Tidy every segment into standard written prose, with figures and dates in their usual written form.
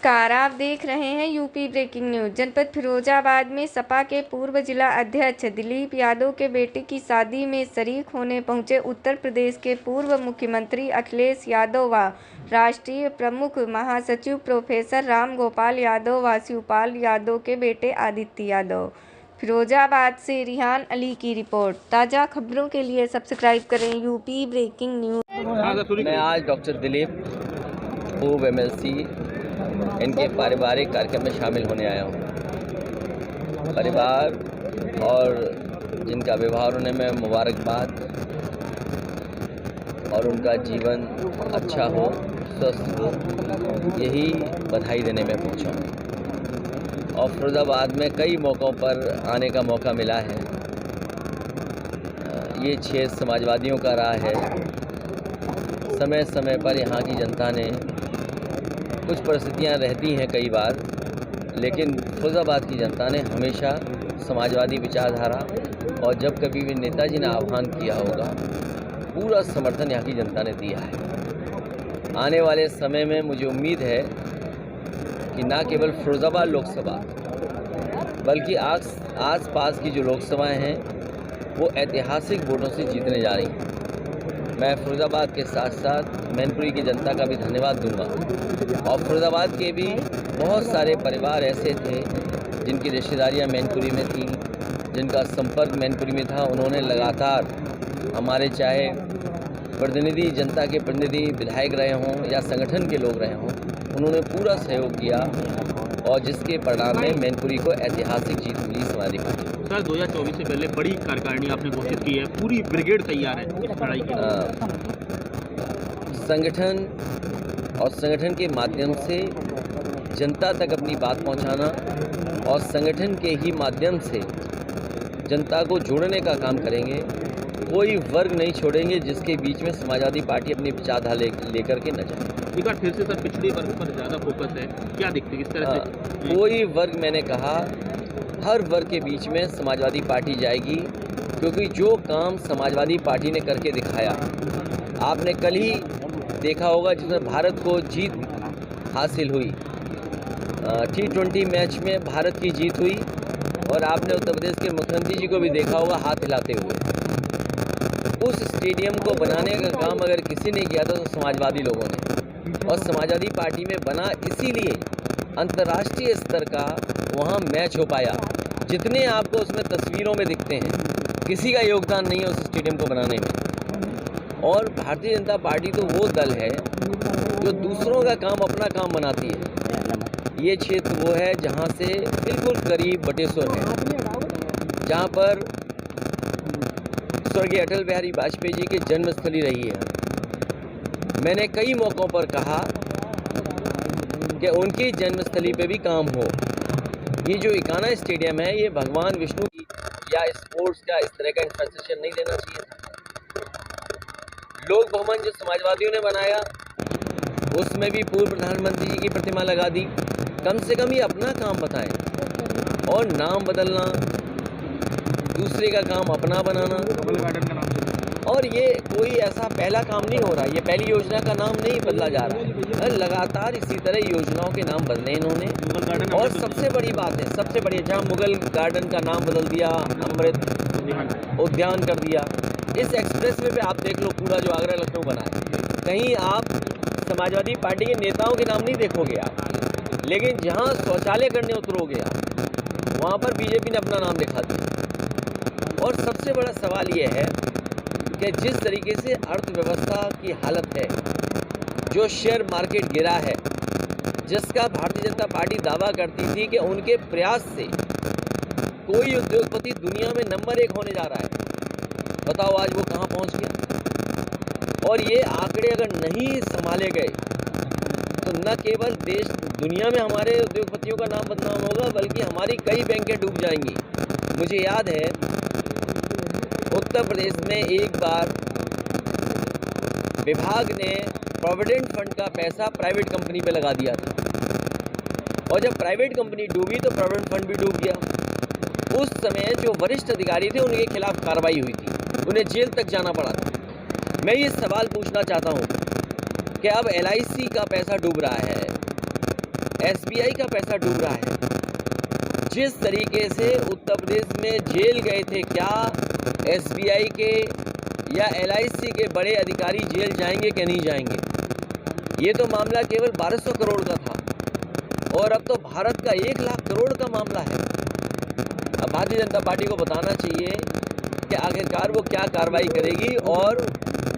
नमस्कार, आप देख रहे हैं यूपी ब्रेकिंग न्यूज। जनपद फिरोजाबाद में सपा के पूर्व जिला अध्यक्ष दिलीप यादव के बेटे की शादी में शरीक होने पहुंचे उत्तर प्रदेश के पूर्व मुख्यमंत्री अखिलेश यादव व राष्ट्रीय प्रमुख महासचिव प्रोफेसर राम गोपाल यादव व शिवपाल यादव के बेटे आदित्य यादव। फिरोजाबाद से रिहान अली की रिपोर्ट। ताज़ा खबरों के लिए सब्सक्राइब करें यूपी ब्रेकिंग न्यूज। मैं आज डॉक्टर दिलीप पूर्व MLC इनके पारिवारिक कार्यक्रम में शामिल होने आया हूँ। परिवार और जिनका विवाह होने में मुबारकबाद और उनका जीवन अच्छा हो, स्वस्थ हो, यही बधाई देने में पहुँचा हूँ। और फिरोजाबाद में कई मौक़ों पर आने का मौका मिला है। ये क्षेत्र समाजवादियों का रहा है। समय समय पर यहाँ की जनता ने कुछ परिस्थितियाँ रहती हैं कई बार, लेकिन फिरोजाबाद की जनता ने हमेशा समाजवादी विचारधारा और जब कभी भी नेताजी ने आह्वान किया होगा, पूरा समर्थन यहाँ की जनता ने दिया है। आने वाले समय में मुझे उम्मीद है कि न केवल फिरोजाबाद लोकसभा बल्कि आस पास की जो लोकसभाएँ हैं वो ऐतिहासिक वोटों से जीतने जा रही हैं। मैं फिरोजाबाद के साथ साथ मैनपुरी की जनता का भी धन्यवाद दूंगा। और फिरोजाबाद के भी बहुत सारे परिवार ऐसे थे जिनकी रिश्तेदारियां मैनपुरी में थी, जिनका संपर्क मैनपुरी में था। उन्होंने लगातार हमारे चाहे प्रतिनिधि, जनता के प्रतिनिधि, विधायक रहे हों या संगठन के लोग रहे हों, उन्होंने पूरा सहयोग किया और जिसके परिणाम में मैनपुरी को ऐतिहासिक जीत मिली समाजवादी पार्टी। सर 2024 से पहले बड़ी कार्यकारिणी आपने घोषित की है, पूरी ब्रिगेड तैयार है इस लड़ाई के लिए। संगठन और संगठन के माध्यम से जनता तक अपनी बात पहुंचाना और संगठन के ही माध्यम से जनता को जोड़ने का काम करेंगे। कोई वर्ग नहीं छोड़ेंगे जिसके बीच में समाजवादी पार्टी अपनी विचारधारा लेकर के न जाए। एक बार फिर से सर पिछड़े वर्ग पर ज़्यादा फोकस है, क्या दिखती है किस तरह से? कोई वर्ग, मैंने कहा हर वर्ग के बीच में समाजवादी पार्टी जाएगी, क्योंकि जो काम समाजवादी पार्टी ने करके दिखाया, आपने कल ही देखा होगा जिसमें भारत को जीत हासिल हुई। T20 मैच में भारत की जीत हुई और आपने उत्तर प्रदेश के मुख्यमंत्री जी को भी देखा होगा हाथ हिलाते हुए। उस स्टेडियम को बनाने का काम अगर किसी ने किया था तो समाजवादी लोगों ने, और समाजवादी पार्टी में बना इसीलिए अंतर्राष्ट्रीय स्तर का वहाँ मैच हो पाया। जितने आपको उसमें तस्वीरों में दिखते हैं, किसी का योगदान नहीं है उस स्टेडियम को बनाने में। और भारतीय जनता पार्टी तो वो दल है जो दूसरों का काम अपना काम बनाती है। ये क्षेत्र वो है जहाँ से बिल्कुल करीब बटेश्वर है, जहाँ पर स्वर्गीय अटल बिहारी वाजपेयी जी की जन्मस्थली रही है। मैंने कई मौक़ों पर कहा कि उनकी जन्मस्थली पे भी काम हो। ये जो इकाना स्टेडियम है, ये भगवान विष्णु की या स्पोर्ट्स का इस तरह का इंफ्रास्ट्रक्चर नहीं देना चाहिए था। लोक भवन जो समाजवादियों ने बनाया, उसमें भी पूर्व प्रधानमंत्री जी की प्रतिमा लगा दी। कम से कम ये अपना काम बताएं। और नाम बदलना, दूसरे का काम अपना बनाना, गार्डन का नाम, और ये कोई ऐसा पहला काम नहीं हो रहा। ये पहली योजना का नाम नहीं बदला जा रहा है, लगातार इसी तरह योजनाओं के नाम बदले इन्होंने। और सबसे बड़ी बात है, सबसे बड़ी, जहाँ मुगल गार्डन का नाम बदल दिया, अमृत उद्यान कर दिया। इस एक्सप्रेस वे पे आप देख लो, पूरा जो आगरा लखनऊ बना है, कहीं आप समाजवादी पार्टी के नेताओं के नाम नहीं देखोगे आप, लेकिन जहाँ शौचालय करने उतरोगे आप, वहाँ पर बीजेपी ने अपना नाम लिखा दिया। और सबसे बड़ा सवाल ये है कि जिस तरीके से अर्थव्यवस्था की हालत है, जो शेयर मार्केट गिरा है, जिसका भारतीय जनता पार्टी दावा करती थी कि उनके प्रयास से कोई उद्योगपति दुनिया में नंबर 1 होने जा रहा है, बताओ आज वो कहाँ पहुँच गया। और ये आंकड़े अगर नहीं संभाले गए तो न केवल देश दुनिया में हमारे उद्योगपतियों का नाम बदनाम होगा, बल्कि हमारी कई बैंकें डूब जाएंगी। मुझे याद है उत्तर प्रदेश में एक बार विभाग ने प्रोविडेंट फंड का पैसा प्राइवेट कंपनी पे लगा दिया था, और जब प्राइवेट कंपनी डूबी तो प्रोविडेंट फंड भी डूब गया। उस समय जो वरिष्ठ अधिकारी थे उनके खिलाफ कार्रवाई हुई थी, उन्हें जेल तक जाना पड़ा था। मैं ये सवाल पूछना चाहता हूँ कि अब LIC का पैसा डूब रहा है, एसबीआई का पैसा डूब रहा है। जिस तरीके से उत्तर प्रदेश में जेल गए थे, क्या एसबीआई के या एलआईसी के बड़े अधिकारी जेल जाएंगे कि नहीं जाएंगे? ये तो मामला केवल 1200 करोड़ का था और अब तो भारत का 1 लाख करोड़ का मामला है। अब भारतीय जनता पार्टी को बताना चाहिए कि आखिरकार वो क्या कार्रवाई करेगी और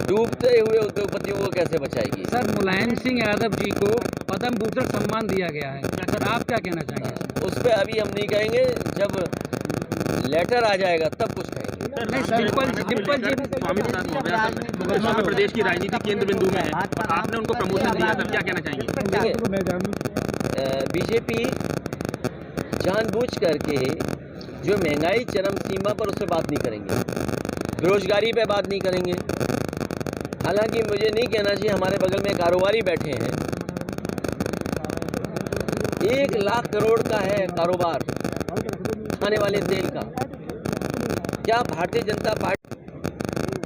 डूबते हुए उद्योगपतियों को कैसे बचाएगी। सर, मुलायम सिंह यादव जी को पद्म भूषण सम्मान दिया गया है, सर आप क्या कहना चाहेंगे? उस पर अभी हम नहीं कहेंगे, जब लेटर आ जाएगा तब कुछ कहेंगे। स्वामी प्रसाद मौर्य प्रदेश की राजनीति केंद्र बिंदु में है, आपने उनको प्रमोशन दिया, सर क्या कहना चाहेंगे? बीजेपी जानबूझ करके जो महंगाई चरम सीमा पर, उस पर बात नहीं करेंगे, बेरोजगारी पे बात नहीं करेंगे। हालांकि मुझे नहीं कहना चाहिए, हमारे बगल में कारोबारी बैठे हैं, 1 लाख करोड़ का है कारोबार खाने वाले तेल का। क्या भारतीय जनता पार्टी,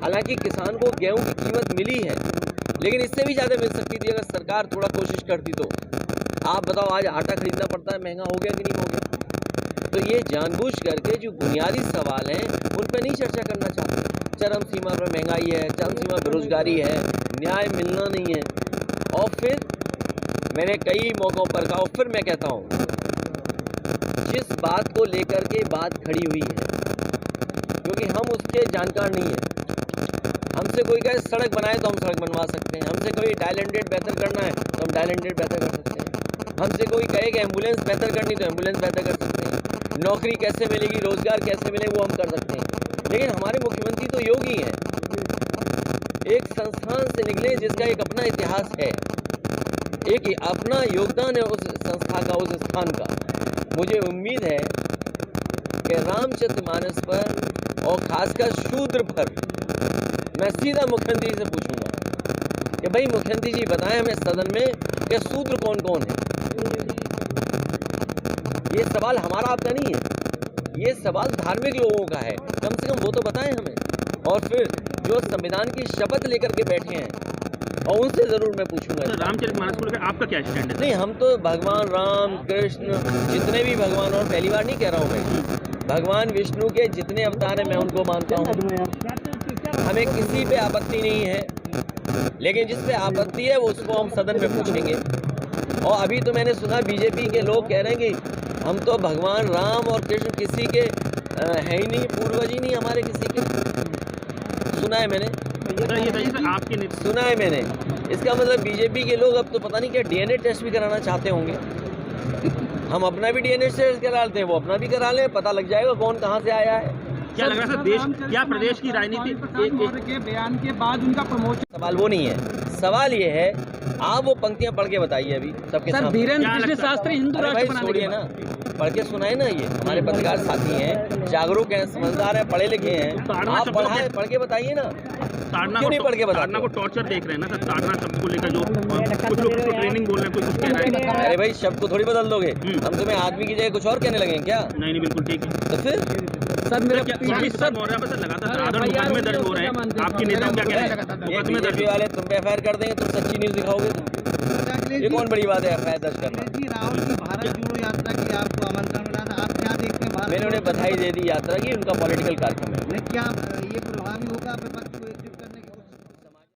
हालांकि किसान को गेहूं की कीमत मिली है, लेकिन इससे भी ज़्यादा मिल सकती थी अगर सरकार थोड़ा कोशिश करती तो। आप बताओ, आज आटा खरीदना पड़ता है, महंगा हो गया कि नहीं हो गया? तो ये जानबूझ करके जो बुनियादी सवाल हैं उन पर नहीं चर्चा करना चाहते। चरम सीमा पर महंगाई है, चरम सीमा बेरोजगारी है, न्याय मिलना नहीं है। और फिर मैंने कई मौक़ों पर कहा, और फिर मैं कहता हूँ, जिस बात को लेकर के बात खड़ी हुई है, क्योंकि हम उसके जानकार नहीं हैं। हमसे कोई कहे सड़क बनाए तो हम सड़क बनवा सकते हैं, हमसे कोई डायल एंड बेहतर करना है तो हम डायल एंड बेहतर कर सकते हैं, हमसे कोई कहे कि एम्बुलेंस बेहतर करनी तो एम्बुलेंस बेहतर कर सकते हैं, नौकरी कैसे मिलेगी, रोजगार कैसे मिले, वो हम कर सकते हैं। लेकिन हमारे मुख्यमंत्री तो योगी हैं, एक संस्थान से निकले जिसका एक अपना इतिहास है, एक अपना योगदान है उस संस्था का, उस स्थान का। मुझे उम्मीद है कि रामचरितमानस पर और खासकर शूद्र पर मैं सीधा मुख्यमंत्री से पूछूंगा कि भाई मुख्यमंत्री जी बताएं हमें सदन में कि शूद्र कौन कौन है। ये सवाल हमारा आपका नहीं है, ये सवाल धार्मिक लोगों का है, कम से कम वो तो बताएं हमें। और फिर जो संविधान की शपथ लेकर के बैठे हैं, और उनसे जरूर मैं पूछूंगा। तो रामचरितमानस को लेकर आपका क्या स्टैंड है? नहीं, हम तो भगवान राम, कृष्ण, जितने भी भगवान, और पहली बार नहीं कह रहा हूँ मैं, भगवान विष्णु के जितने अवतार हैं मैं उनको मानता हूँ। हमें किसी पे आपत्ति नहीं है, लेकिन जिस पे आपत्ति है वो उसको हम सदन में पूछेंगे। और अभी तो मैंने सुना बीजेपी के लोग कह रहे हैं कि हम तो भगवान राम और कृष्ण किसी के है ही नहीं, पूर्वज ही नहीं हमारे किसी के। सुना है मैंने, आपके सुना है मैंने। इसका मतलब बीजेपी के लोग अब तो पता नहीं क्या डीएनए टेस्ट भी कराना चाहते होंगे। हम अपना भी डीएनए टेस्ट करा लेते हैं, वो अपना भी करा लें, पता लग जाएगा कौन कहाँ से आया है। क्या लग रहा है देश, क्या प्रदेश की राजनीति के बयान के बाद उनका प्रमोशन? सवाल वो नहीं है, सवाल ये है, आप वो पंक्तियां पढ़ के बताइए अभी सबके सामने। धीरेन्द्र कृष्ण शास्त्री हिंदू राष्ट्र बनाने के ना, पढ़ के सुनाए ना। ये हमारे पत्रकार साथी हैं, जागरूक हैं, समझदार हैं, पढ़े लिखे हैं, आप पढ़ के बताइए ना। क्यों नहीं पढ़ के बताना? को टॉर्चर देख रहे हैं ना सर, ताड़ना शब्द को लेकर जो कुछ लोग ट्रेनिंग बोल रहे हैं, कोई कुछ कह रहा है। अरे भाई, शब्द को थोड़ी बदल दोगे, हम तुम्हें आदमी की जगह कुछ और कहने लगे क्या? नहीं, बिल्कुल ठीक है। तो फिर सर मेरे सर मौर्य पर लगातार मुकदमे दर्ज हो रहे हैं, आपके नेता क्या कह रहे हैं? बीजेपी वाले तुम पे एफआईआर कर देंगे, तुम सच्ची न्यूज दिखाओगे तो ये कौन बड़ी बात है एफआईआर दर्ज करना? राहुल की भारत जोड़ो यात्रा की आपको आमंत्रण मिला था, आप क्या देखते हैं? मैंने उन्हें बधाई दे दी यात्रा की, उनका पॉलिटिकल कार्यक्रम है। क्या ये प्रभावी होगा विपक्ष को?